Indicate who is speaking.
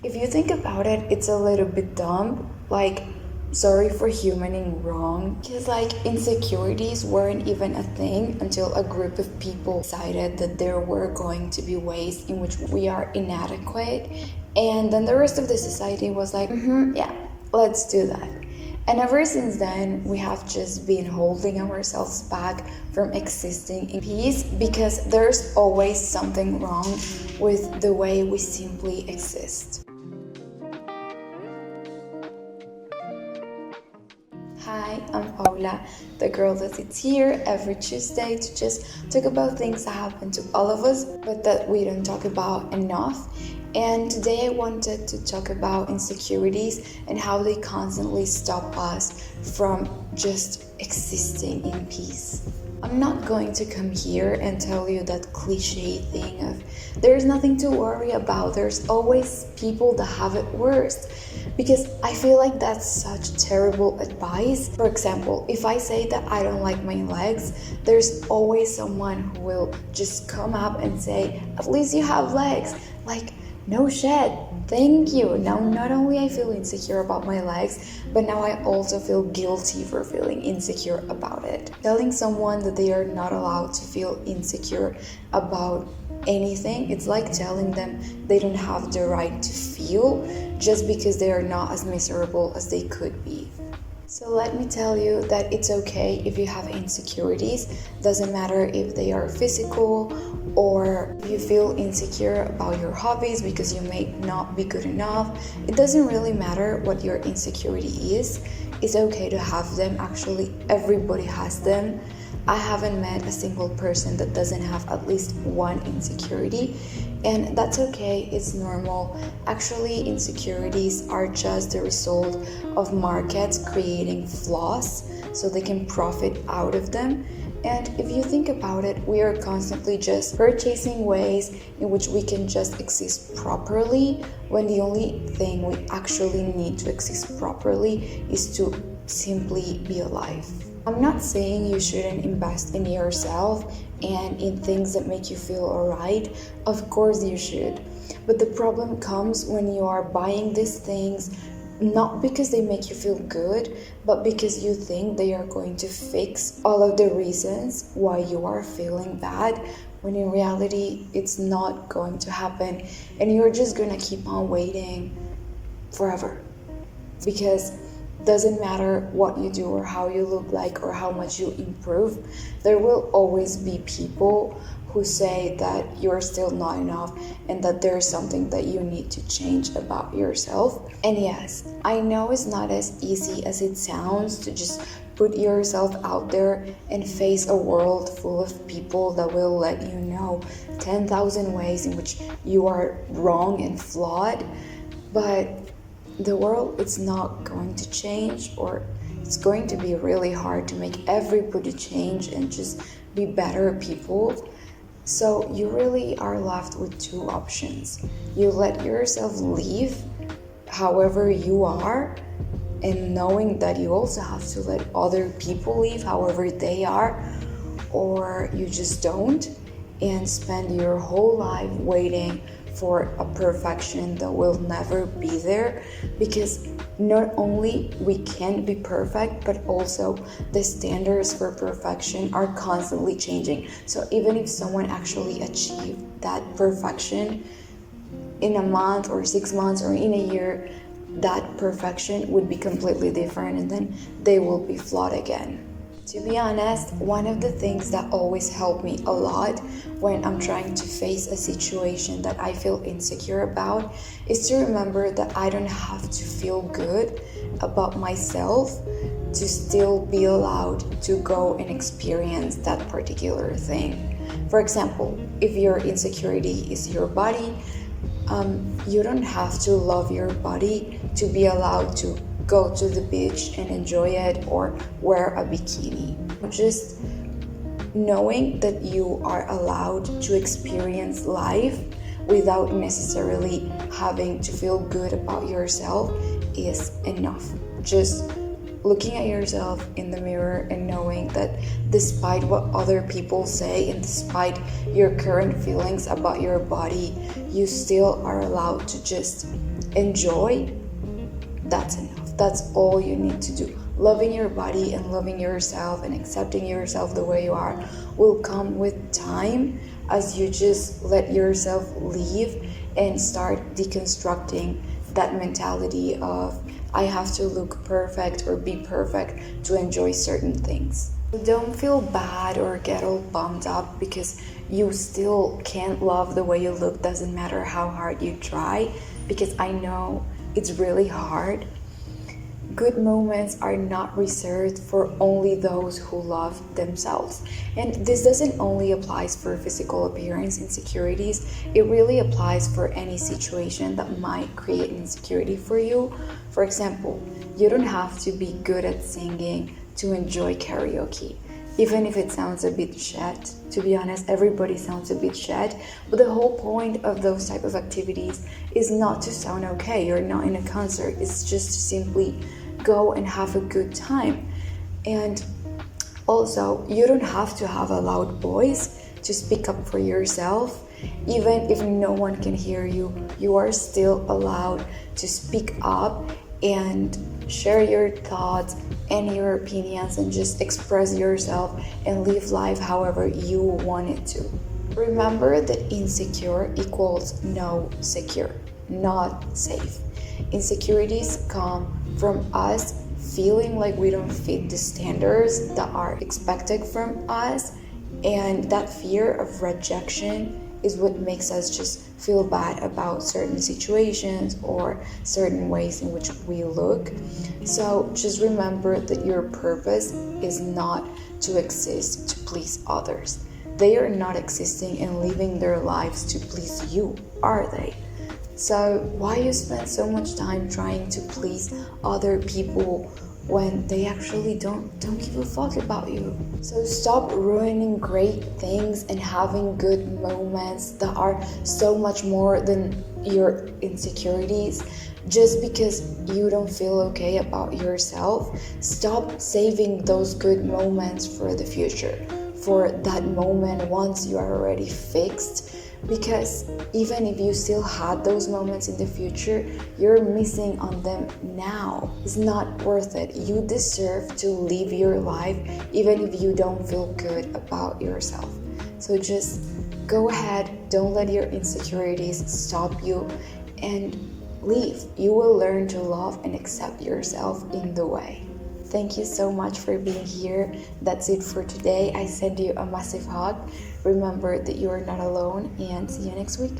Speaker 1: If you think about it, it's a little bit dumb. Like, sorry for humaning wrong. Because, insecurities weren't even a thing until a group of people decided that there were going to be ways in which we are inadequate. And then the rest of the society was like, yeah, let's do that. And ever since then, we have just been holding ourselves back from existing in peace because there's always something wrong with the way we simply exist. Hi, I'm Paula, the girl that sits here every Tuesday to just talk about things that happen to all of us, but that we don't talk about enough. And today I wanted to talk about insecurities and how they constantly stop us from just existing in peace. I'm not going to come here and tell you that cliche thing of there's nothing to worry about, there's always people that have it worse, because I feel like that's such terrible advice. For example, if I say that I don't like my legs, there's always someone who will just come up and say, at least you have legs. No shit, thank you. Now not only I feel insecure about my legs, but now I also feel guilty for feeling insecure about it. Telling someone that they are not allowed to feel insecure about anything, it's like telling them they don't have the right to feel just because they are not as miserable as they could be. So let me tell you that it's okay if you have insecurities. Doesn't matter if they are physical or if you feel insecure about your hobbies because you may not be good enough. It doesn't really matter what your insecurity is. It's okay to have them. Actually, everybody has them. I haven't met a single person that doesn't have at least one insecurity, and that's okay, it's normal. Actually, insecurities are just the result of markets creating flaws so they can profit out of them. And if you think about it, we are constantly just purchasing ways in which we can just exist properly, when the only thing we actually need to exist properly is to simply be alive. I'm not saying you shouldn't invest in yourself and in things that make you feel alright. Of course you should. But the problem comes when you are buying these things not because they make you feel good, but because you think they are going to fix all of the reasons why you are feeling bad, when in reality it's not going to happen, and you're just gonna keep on waiting forever. Because doesn't matter what you do or how you look like or how much you improve, there will always be people who say that you're still not enough and that there's something that you need to change about yourself. And yes, I know it's not as easy as it sounds to just put yourself out there and face a world full of people that will let you know 10,000 ways in which you are wrong and flawed, but the world is not going to change, or it's going to be really hard to make everybody change and just be better people. So you really are left with two options. You let yourself live however you are, and knowing that you also have to let other people live however they are, or you just don't and spend your whole life waiting for a perfection that will never be there, because not only we can't be perfect, but also the standards for perfection are constantly changing. So even if someone actually achieved that perfection in a month or 6 months or in a year, that perfection would be completely different, and then they will be flawed again. To be honest, one of the things that always help me a lot when I'm trying to face a situation that I feel insecure about is to remember that I don't have to feel good about myself to still be allowed to go and experience that particular thing. For example, if your insecurity is your body, you don't have to love your body to be allowed to go to the beach and enjoy it or wear a bikini. Just knowing that you are allowed to experience life without necessarily having to feel good about yourself is enough. Just looking at yourself in the mirror and knowing that despite what other people say and despite your current feelings about your body, you still are allowed to just enjoy, that's enough. That's all you need to do. Loving your body and loving yourself and accepting yourself the way you are will come with time as you just let yourself leave and start deconstructing that mentality of I have to look perfect or be perfect to enjoy certain things. Don't feel bad or get all bummed up because you still can't love the way you look, doesn't matter how hard you try, because I know it's really hard. Good moments are not reserved for only those who love themselves. And this doesn't only apply for physical appearance insecurities, it really applies for any situation that might create insecurity for you. For example, you don't have to be good at singing to enjoy karaoke. Even if it sounds a bit shit, to be honest, everybody sounds a bit shit, but the whole point of those type of activities is not to sound okay. You're not in a concert, it's just to simply go and have a good time. And also, you don't have to have a loud voice to speak up for yourself. Even if no one can hear you, you are still allowed to speak up and share your thoughts and your opinions and just express yourself and live life however you want it to. Remember that insecure equals no secure, not safe. Insecurities come from us feeling like we don't fit the standards that are expected from us, and that fear of rejection is what makes us just feel bad about certain situations or certain ways in which we look. So just remember that your purpose is not to exist to please others. They are not existing and living their lives to please you, are they? So why you spend so much time trying to please other people when they actually don't give a fuck about you? So stop ruining great things and having good moments that are so much more than your insecurities just because you don't feel okay about yourself. Stop saving those good moments for the future, for that moment once you are already fixed. Because even if you still had those moments in the future, you're missing on them now. It's not worth it. You deserve to live your life even if you don't feel good about yourself. So just go ahead, don't let your insecurities stop you, and leave. You will learn to love and accept yourself in the way. Thank you so much for being here. That's it for today. I send you a massive hug. Remember that you are not alone, and see you next week.